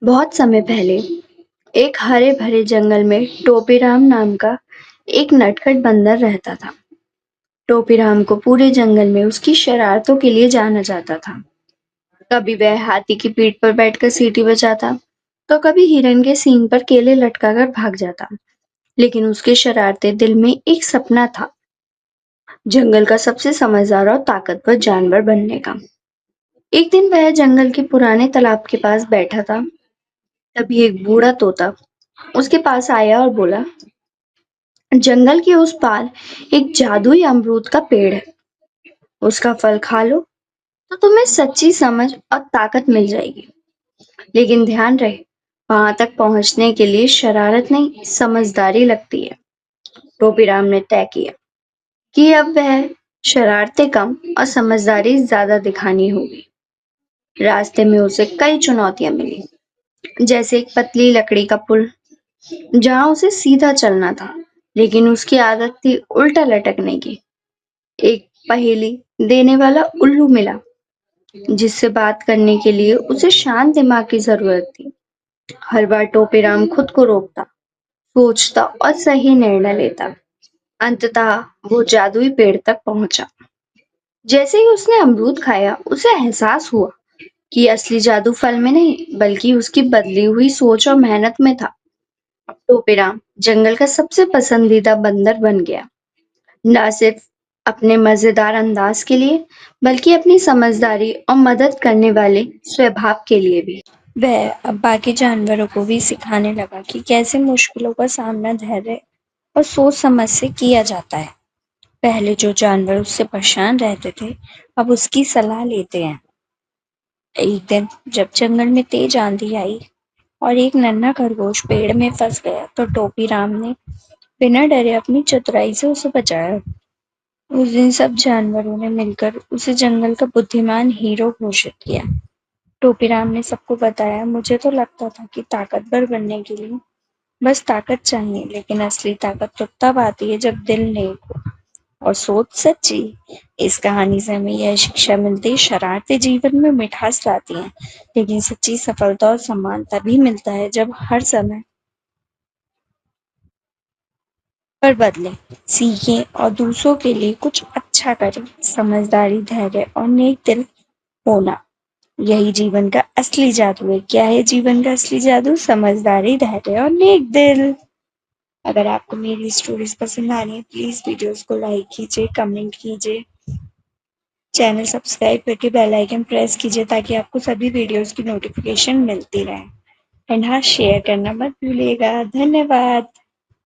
बहुत समय पहले एक हरे भरे जंगल में टोपीराम नाम का एक नटखट बंदर रहता था। टोपीराम को पूरे जंगल में उसकी शरारतों के लिए जाना जाता था। कभी वह हाथी की पीठ पर बैठकर सीटी बजाता, तो कभी हिरन के सींग पर केले लटकाकर भाग जाता। लेकिन उसके शरारते दिल में एक सपना था, जंगल का सबसे समझदार और ताकतवर जानवर बनने का। एक दिन वह जंगल के पुराने तालाब के पास बैठा था। तभी एक बूढ़ा तोता उसके पास आया और बोला, जंगल के उस पार एक जादुई अमरूद का पेड़ है। उसका फल खा लो तो तुम्हें सच्ची समझ और ताकत मिल जाएगी। लेकिन ध्यान रहे, वहां तक पहुंचने के लिए शरारत नहीं, समझदारी लगती है। टोपीराम ने तय किया कि अब वह शरारतें कम और समझदारी ज्यादा दिखानी होगी। रास्ते में उसे कई चुनौतियां मिली, जैसे एक पतली लकड़ी का पुल जहां उसे सीधा चलना था, लेकिन उसकी आदत थी उल्टा लटकने की। एक पहेली देने वाला उल्लू मिला, जिससे बात करने के लिए उसे शांत दिमाग की जरूरत थी। हर बार टोपीराम खुद को रोकता, सोचता और सही निर्णय लेता। अंततः वो जादुई पेड़ तक पहुंचा। जैसे ही उसने अमरूद खाया, उसे एहसास हुआ कि असली जादू फल में नहीं, बल्कि उसकी बदली हुई सोच और मेहनत में था। टोपीराम जंगल का सबसे पसंदीदा बंदर बन गया, न सिर्फ अपने मजेदार अंदाज के लिए, बल्कि अपनी समझदारी और मदद करने वाले स्वभाव के लिए भी। वह अब बाकी जानवरों को भी सिखाने लगा कि कैसे मुश्किलों का सामना धैर्य और सोच समझ से किया जाता है। पहले जो जानवर उससे परेशान रहते थे, अब उसकी सलाह लेते हैं। एक दिन जब जंगल में तेज आंधी आई और एक नन्हा खरगोश पेड़ में फंस गया, तो टोपी राम ने बिना डरे अपनी चतुराई से उसे बचाया। उस दिन सब जानवरों ने मिलकर उसे जंगल का बुद्धिमान हीरो घोषित किया। टोपीराम ने सबको बताया, मुझे तो लगता था कि ताकतवर बनने के लिए बस ताकत चाहिए, लेकिन असली ताकत तो तब आती है जब दिल नेक हो और सोच सच्ची। इस कहानी से हमें यह शिक्षा मिलती है, शरारतें जीवन में मिठास लाती हैं, लेकिन सच्ची सफलता और सम्मान तभी मिलता है जब हर समय पर बदले, सीखें और दूसरों के लिए कुछ अच्छा करें। समझदारी, धैर्य और नेक दिल होना, यही जीवन का असली जादू है। क्या है जीवन का असली जादू? समझदारी, धैर्य और नेक दिल। अगर आपको मेरी स्टोरीज पसंद आ रही है, प्लीज वीडियोस को लाइक कीजिए, कमेंट कीजिए, चैनल सब्सक्राइब करके बेल आइकन प्रेस कीजिए ताकि आपको सभी वीडियोस की नोटिफिकेशन मिलती रहे। एंड हाँ, शेयर करना मत भूलिएगा। धन्यवाद।